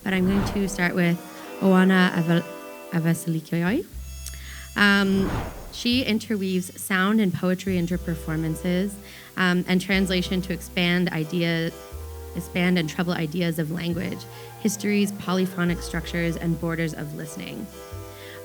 but I'm going to start with Oana Avisilichoai. She interweaves sound and poetry into performances and translation to expand and trouble ideas of language, histories, polyphonic structures, and borders of listening.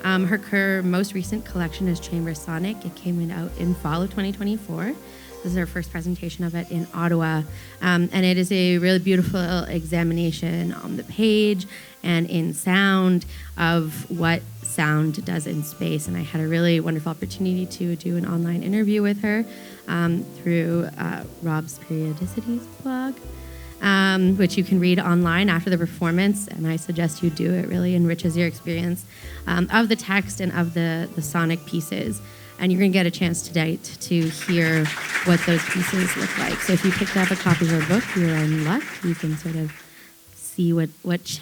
Her most recent collection is Chamber Sonic. It came out in fall of 2024. This is her first presentation of it in Ottawa. And it is a really beautiful examination on the page and in sound of what sound does in space. And I had a really wonderful opportunity to do an online interview with her through Rob's Periodicities blog, which you can read online after the performance, and I suggest you do. It really enriches your experience of the text and of the sonic pieces. And you're going to get a chance tonight to hear what those pieces look like. So if you picked up a copy of her book, you're in luck. You can sort of see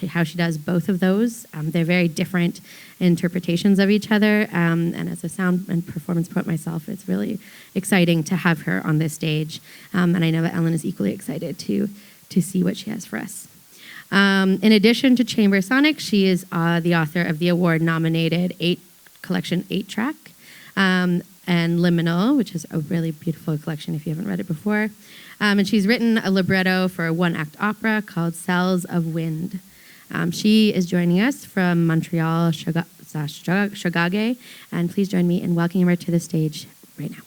how she does both of those. They're very different interpretations of each other. And as a sound and performance poet myself, it's really exciting to have her on this stage. And I know that Ellen is equally excited to see what she has for us. In addition to Chamber Sonic, she is the author of the award-nominated collection 8-track, and Liminal, which is a really beautiful collection if you haven't read it before. And she's written a libretto for a one-act opera called Cells of Wind. She is joining us from Montreal, Chicago, and please join me in welcoming her to the stage right now.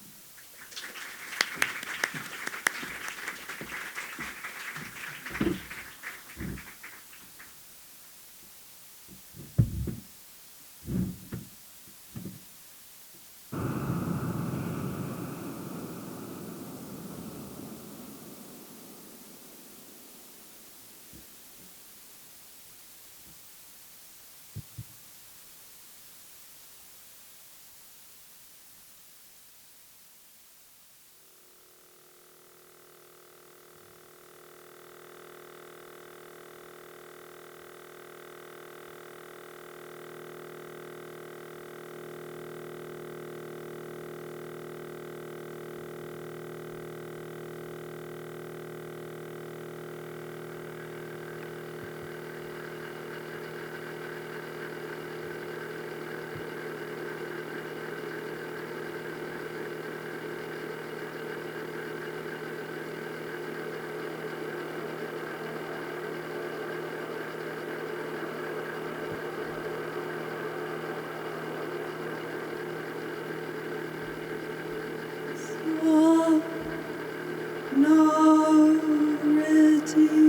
Oh, no, ready.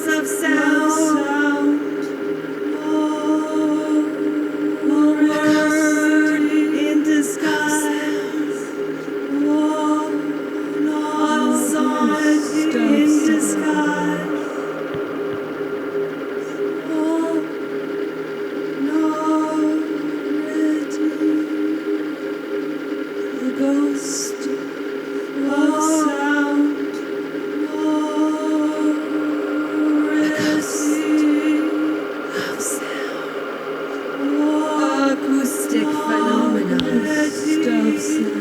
process of sound. Word in disguise. Song in disguise. The ghost of sound. Acoustic phenomena of sound.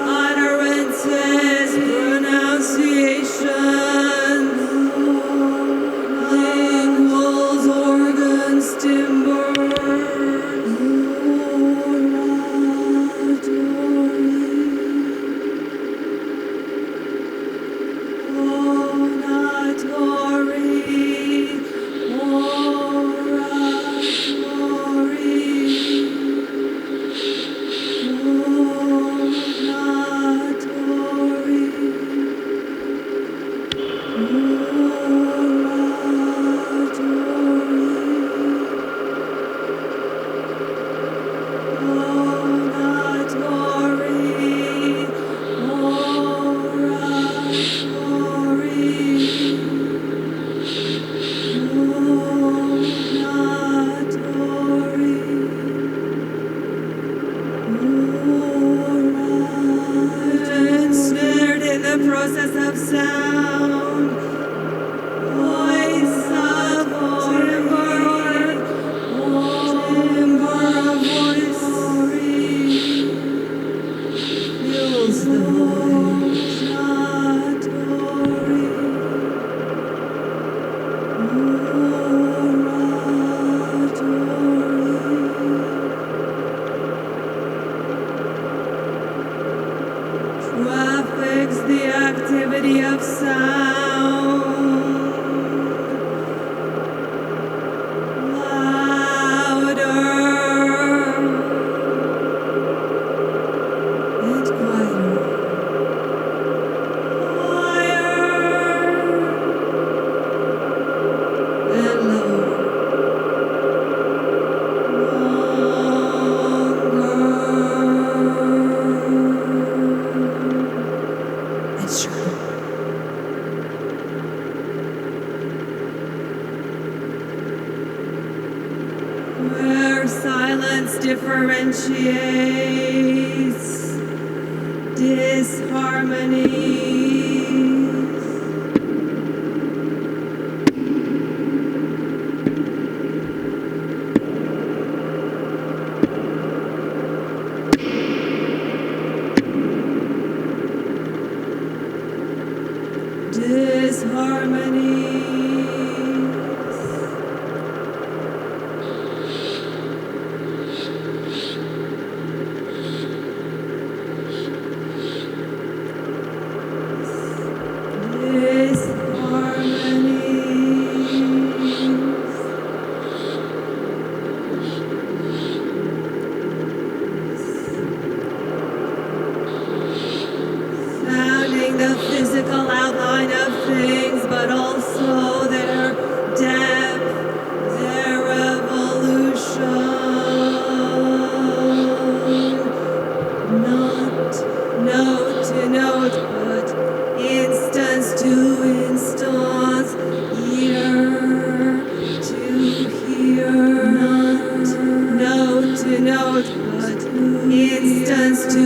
Utterances, pronunciations, linguals, organs, timbres, ensnared in the process of sound. Voice of timbre, timbre of voice, fills the voice. Traffics the activity of sound. Louder and quieter. Higher and lower. Longer and shorter. Where silence differentiates disharmonies. Sounding the physical outline of things, but also instance to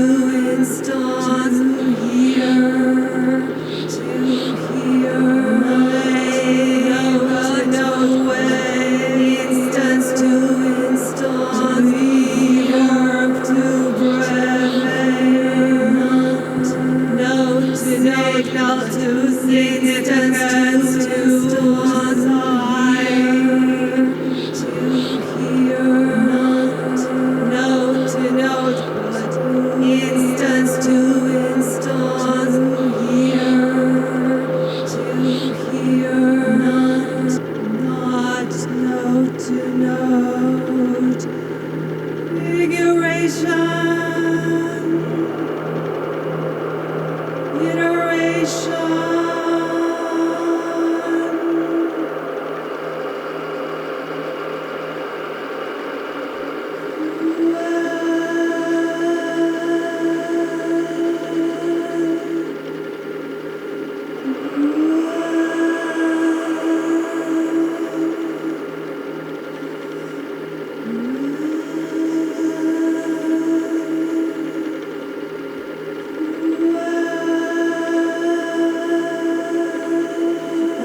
instance, no way, instance to instance, verb to note to note, now to significance to higher, note to note, instance to instance, not note to note, figuration, iteration.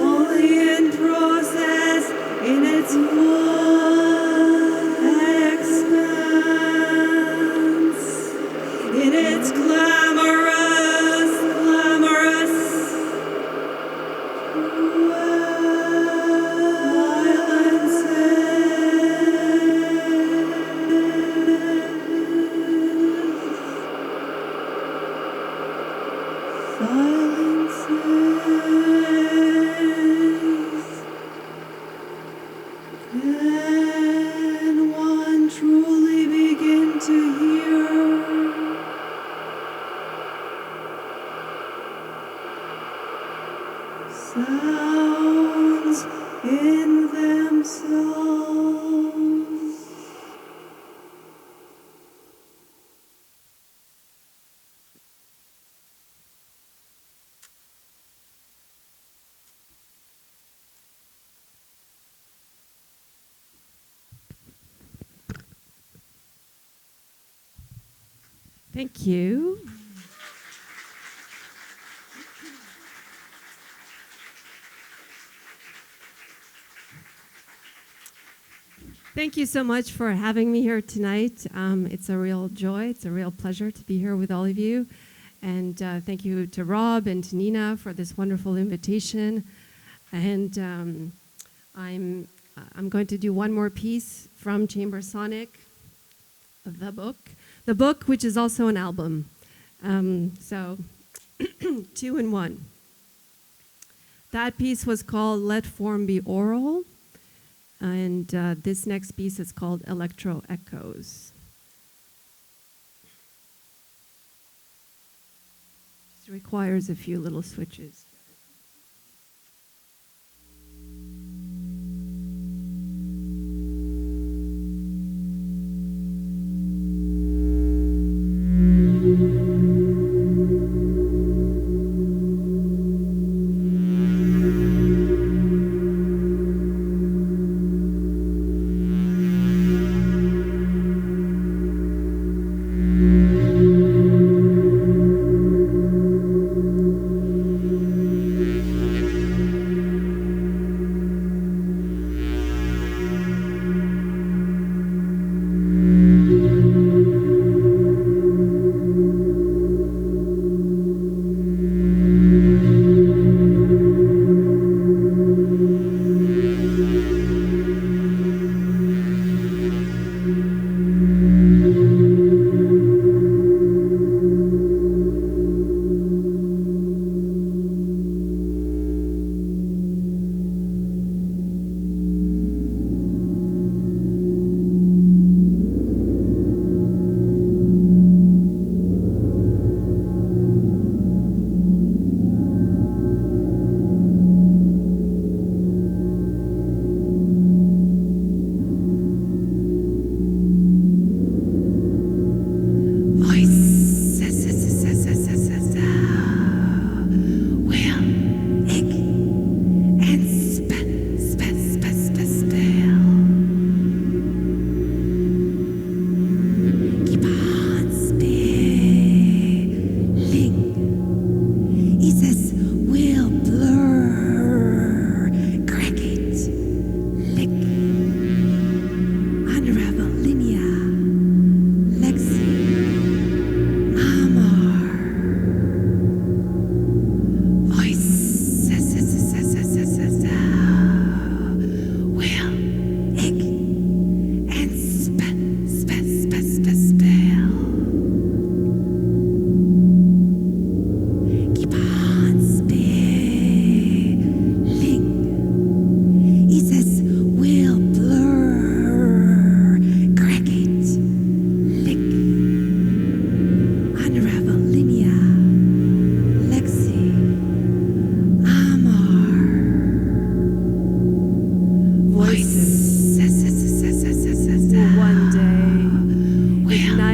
Only in process, in its full expanse, in its glamorous silences. Can one truly begin to hear sounds in themselves? Thank you. Thank you so much for having me here tonight. It's a real joy. It's a real pleasure to be here with all of you. And thank you to Rob and to Nina for this wonderful invitation. And I'm going to do one more piece from Chamber Sonic, the book, which is also an album. So 2 in 1. That piece was called Let Form Be Oral. And this next piece is called Electro Echoes. It requires a few little switches.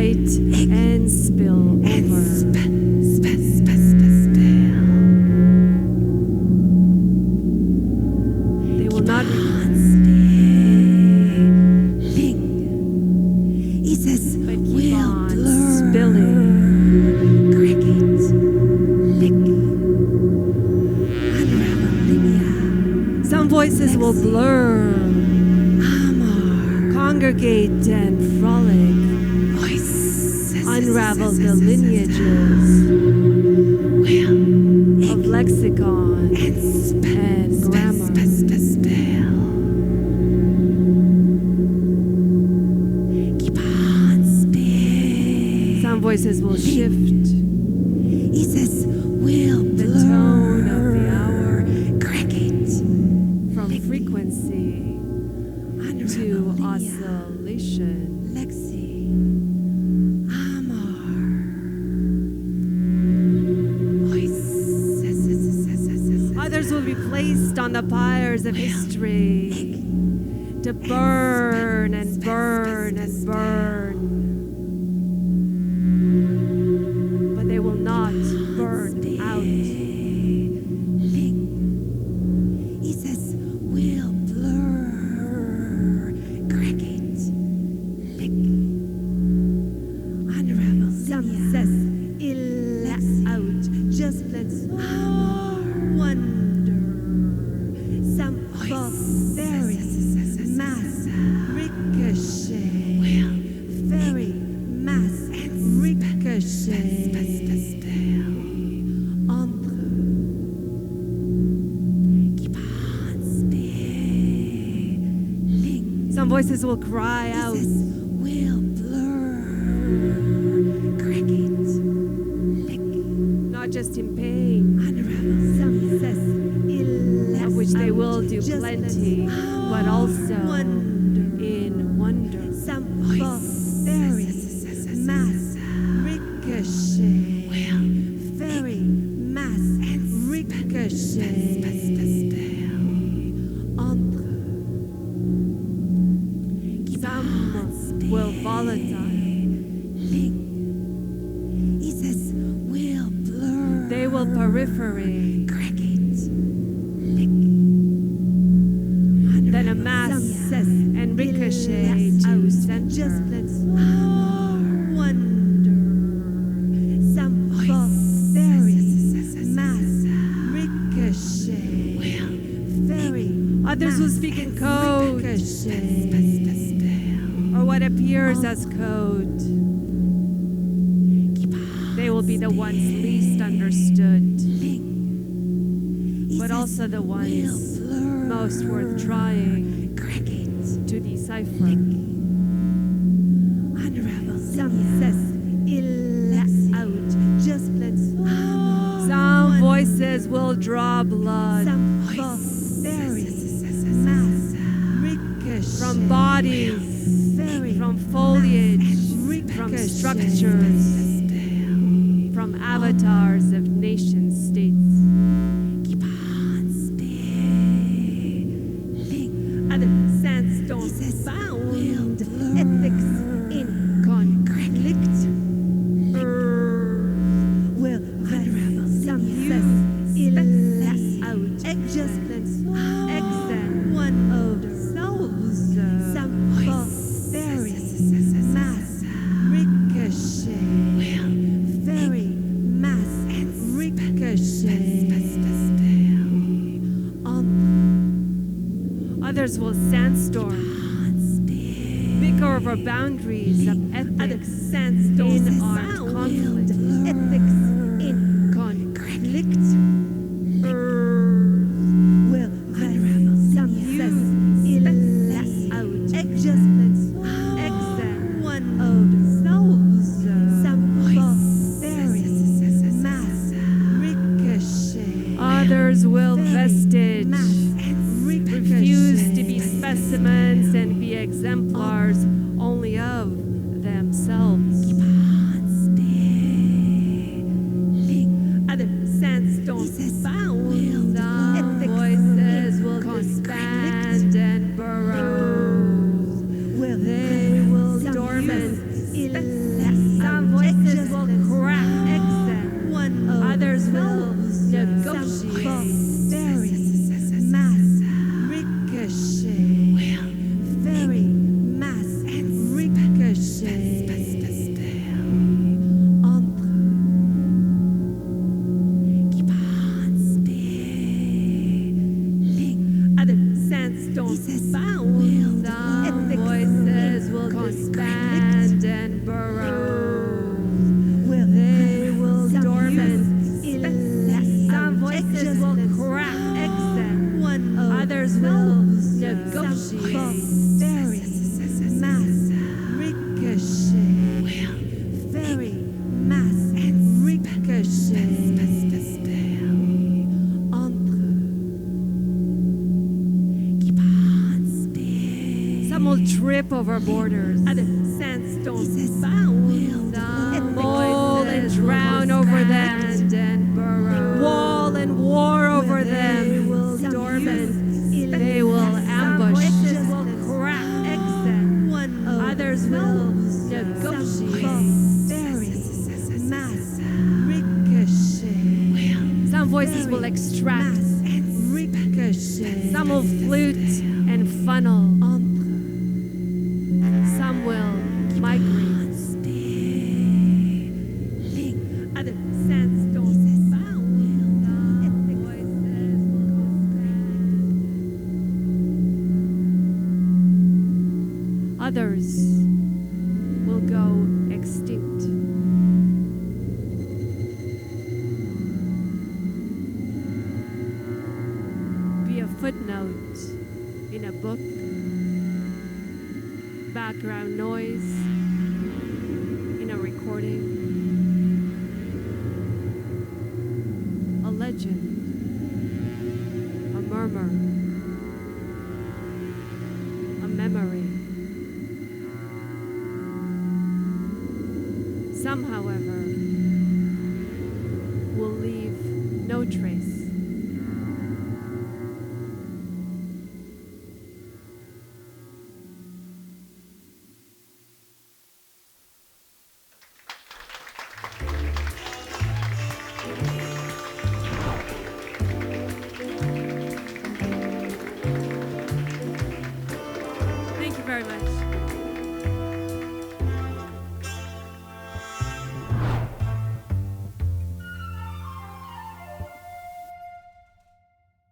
accumulate and spill over. They will not but keep on spilling. Some voices will blur, congregate and frolic, unravel the lineages of lexicon and grammar. Some voices will shift the tone of the hour from frequency to oscillation. Others will be placed on the pyres of history to burn and burn and burn. But they will not burn out. Some says ill out, just let's wonder. Some very mass ricochet, very mass ricochet. Some voices will cry out. Not just in pain, of which they will do plenty, but also in wonder. Some very mass ricochet, very mass ricochet. Some will volatile. They will periphery. Then amass and ricochet to center. Wonder. Some very mass ricochet. Very. Others will speak in code. Or what appears as code. They will be the ones least understood, but also the ones most worth trying to decipher. Some says ill out, just let's. Some voices will draw blood from bodies, from foliage, from structures, from avatars of nation states. Other sandstone bound ethics in conflict. Will unravel some says ill out. Adjustments, exam one of souls. Some very mass ricochet. Very mass ricochet. Others will sandstorm, bicker over boundaries of ethics in armed conflict. Ethics in conflict. Will unravel some says ill out. Adjustments, exam one of souls. Some very mass ricochet. Others will vestige, refuse to be specimens and be exemplars only of themselves. blur borders. Other sandstone bound. Some mold and drown over them and burrow. Wall and war over them. Dormant. They will ambush. Voices will crack. Others will negotiate. Mass ricochet. Some voices will extract. Ricochet. Some will flute and funnel. Some will migrate. Other sandstone bound. Others will go extinct. Be a footnote in a book, background noise in a recording, a legend, a murmur, a memory. Some, however, will leave no trace.